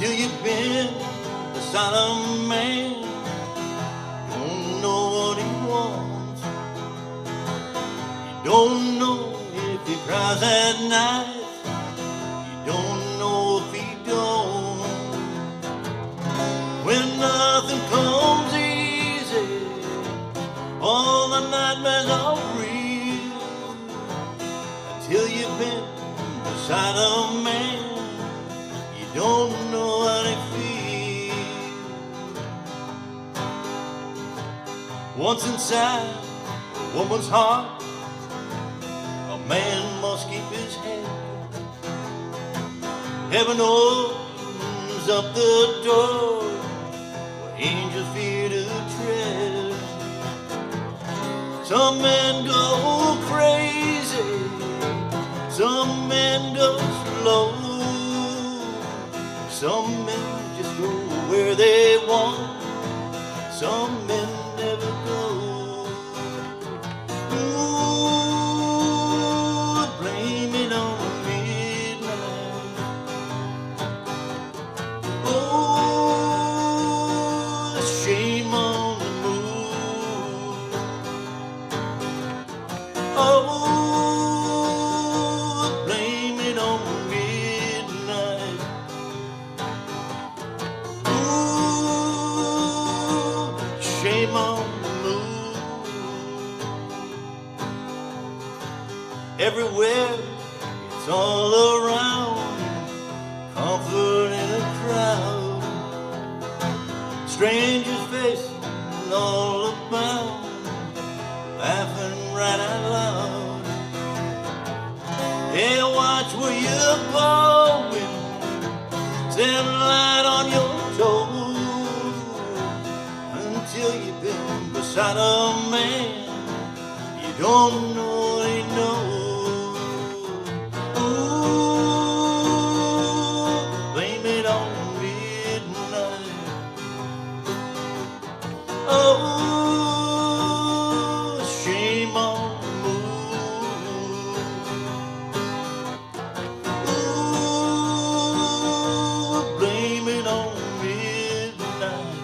Until you've been beside a man, don't know what he wants. You don't know if he cries at night. You don't know if he don't. When nothing comes easy, all the nightmares are real. Until you've been beside a man, you don't know how they feel. Once inside a woman's heart, a man must keep his head. Heaven opens up the door where angels fear to tread. Some men go crazy, some men go slow, some men just go where they want, some men never go. Ooh, blame it on midnight. Oh, shame on the moon. Oh, blame it on midnight. Ooh, shame on the moon. Everywhere, it's all around, comfort in a crowd, strangers facing all about, laughing right out loud. Hey, watch where you're going, stand light on your toes. Until you've been beside a man, you don't know what he knows. Ooh, blame it on midnight. Oh, shame on the moon. Ooh, blame it on midnight.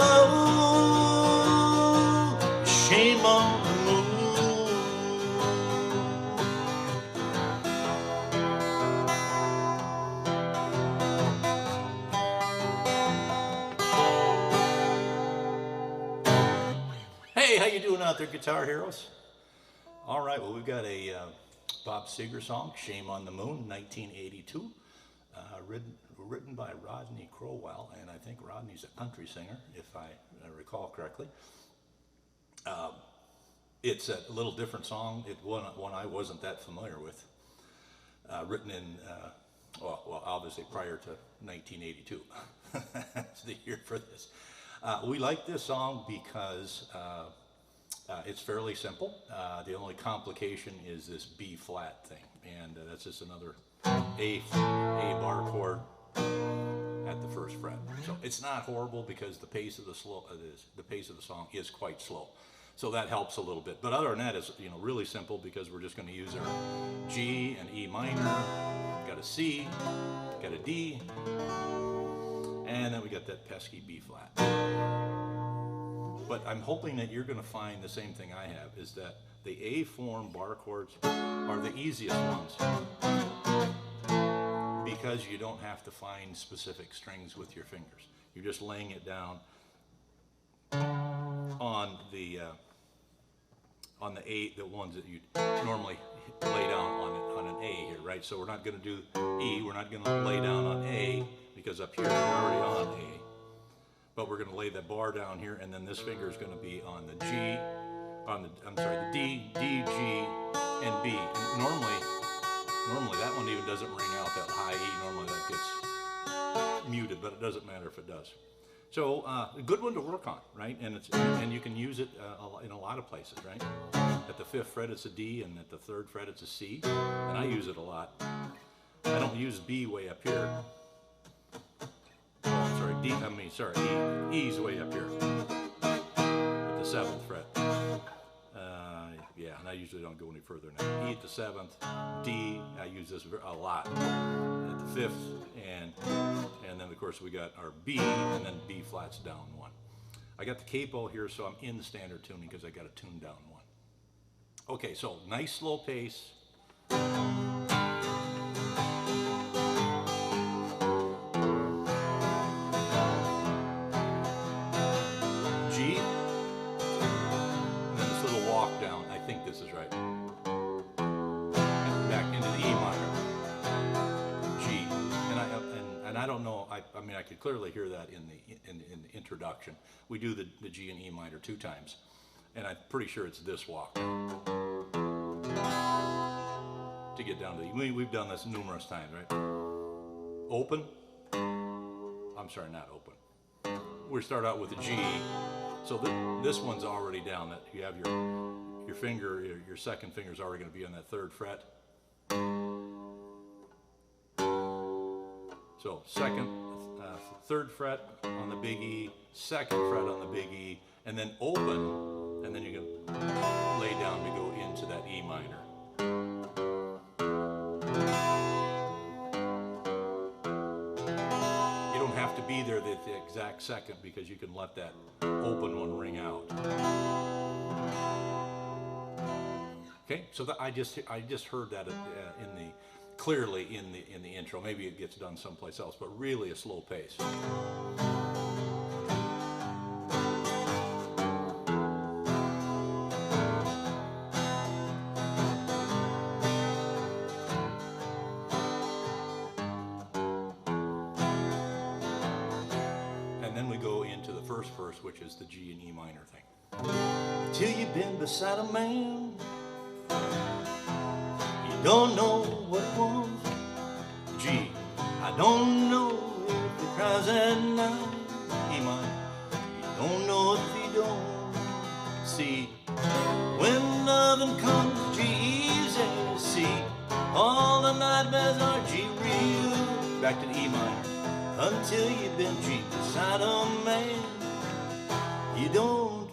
Oh, shame on the moon. Hey, how you doing out there, guitar heroes? All right, well, we've got a Bob Seger song, Shame on the Moon, 1982, written by Rodney Crowell, and I think Rodney's a country singer, if I recall correctly. It's a little different song, one I wasn't that familiar with, written in, well, obviously prior to 1982. That's the year for this. We like this song because it's fairly simple. The only complication is this B flat thing, and that's just another A bar chord at the first fret. So it's not horrible because the pace of the song is quite slow. So that helps a little bit. But other than that, it's really simple because we're just going to use our G and E minor, got a C, got a D, and then we got that pesky B flat. But I'm hoping that you're going to find the same thing I have, is that the A form bar chords are the easiest ones because you don't have to find specific strings with your fingers. You're just laying it down on the A, the ones that you normally lay down on an A here, right? So we're not going to do E, we're not going to lay down on A because up here we're already on A. But we're going to lay the bar down here, and then this finger is going to be on the G, the D, D, G, and B. And normally that one even doesn't ring out, that high E. Normally that gets muted, but it doesn't matter if it does. So a good one to work on, right? And you can use it in a lot of places, right? At the 5th fret it's a D, and at the 3rd fret it's a C, and I use it a lot. I don't use B way up here. E's way up here at the 7th fret. Yeah, and I usually don't go any further than that. E at the 7th, D, I use this a lot at the 5th, and then of course we got our B, and then B flats down 1. I got the capo here, so I'm in standard tuning because I got to tune down 1. Okay, so nice slow pace. G, and then this little walk down. I think this is right. And back into the E minor. G, and I don't know. I mean, I could clearly hear that in the introduction. We do the G and E minor 2 times, and I'm pretty sure it's this walk to get down to the. We've done this numerous times, right? Open. I'm sorry, not open. We start out with a G, so this one's already down. That you have your finger, your second finger is already going to be on that 3rd fret. So 3rd fret on the big E, 2nd fret on the big E, and then open, and then you can lay down to go into that E minor. You don't have to be there the exact second because you can let that open one ring out. Okay, so I just heard that clearly in the intro. Maybe it gets done someplace else, but really a slow pace. And then we go into the first verse, which is the G and E minor thing. Till you've been beside a man, you don't know what it was. G, I don't know if he cries at night. E minor, you don't know if he don't. C, when loving comes, G easy. C, all the nightmares are G real. Back to the E minor. Until you've been G beside a man, you don't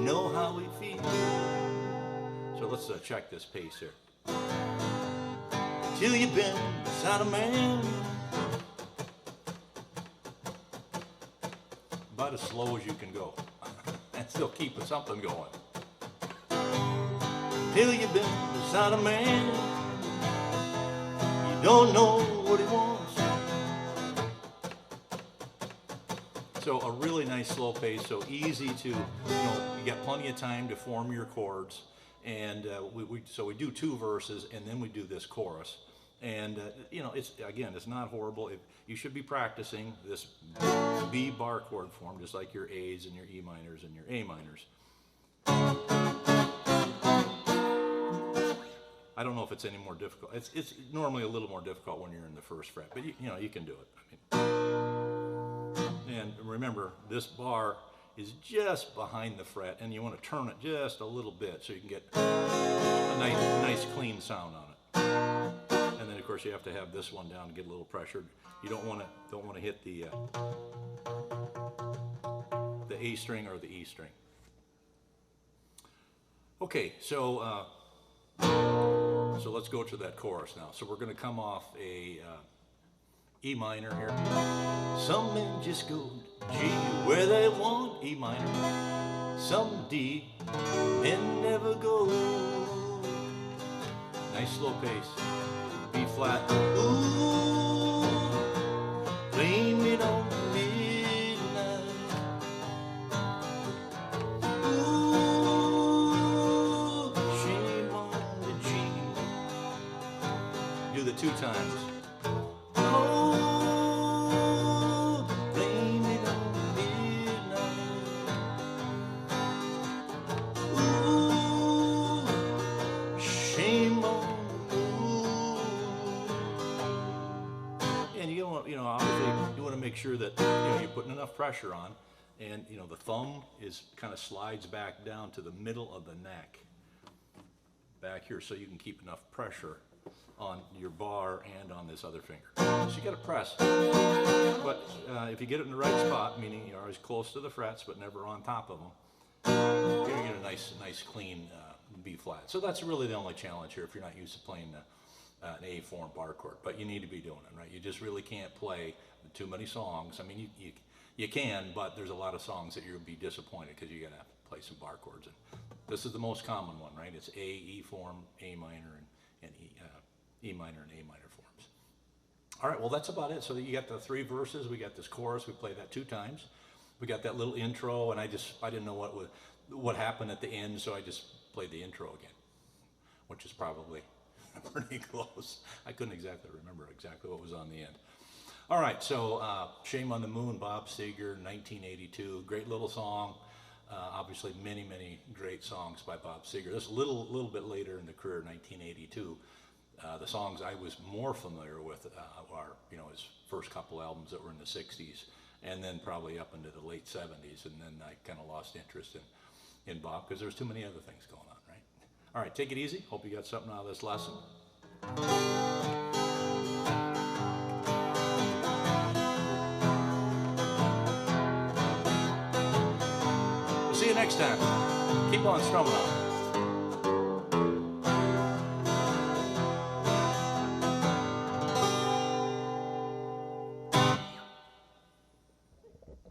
know how we feel. So let's check this pace here. Till you've been beside a man. About as slow as you can go. And still keep something going. Till you've been beside a man. You don't know what he wants. So a really nice slow pace, so easy to, you get plenty of time to form your chords. And so we do 2 verses, and then we do this chorus. And it's not horrible. You should be practicing this B bar chord form, just like your A's and your E minors and your A minors. I don't know if it's any more difficult. It's normally a little more difficult when you're in the 1st fret, but you can do it. And remember, this bar is just behind the fret, and you want to turn it just a little bit so you can get a nice clean sound on it. And then of course you have to have this one down to get a little pressure. You don't want to hit the A string or the E string. Okay, so let's go to that chorus now. So we're going to come off a E minor here. Some men just go G where they want, E minor. Some D, men never go. Nice slow pace. B flat. Ooh, blame it on midnight. Ooh, shame on the G. Do the 2 times. Make sure that you're putting enough pressure on, and the thumb kind of slides back down to the middle of the neck back here, so you can keep enough pressure on your bar and on this other finger. So you got to press, but if you get it in the right spot, meaning you're always close to the frets but never on top of them, you're gonna get a nice clean B flat. So that's really the only challenge here if you're not used to playing an A form bar chord, but you need to be doing it, right? You just really can't play too many songs. I mean, you can, but there's a lot of songs that you'll be disappointed because you're gonna have to play some bar chords. And this is the most common one, right? It's A, E form, A minor, and E minor and A minor forms. All right, well, that's about it. So you got the 3 verses, we got this chorus, we play that 2 times. We got that little intro, and I didn't know what happened at the end, so I just played the intro again, which is probably pretty close. I couldn't exactly remember exactly what was on the end. All right, so Shame on the Moon, Bob Seger, 1982, great little song. Obviously, many, many great songs by Bob Seger. This a little bit later in the career, 1982. The songs I was more familiar with are, his first couple albums that were in the 60s, and then probably up into the late 70s, and then I kind of lost interest in Bob because there's too many other things going on, right? All right, take it easy. Hope you got something out of this lesson. See you next time. Keep on strumming on.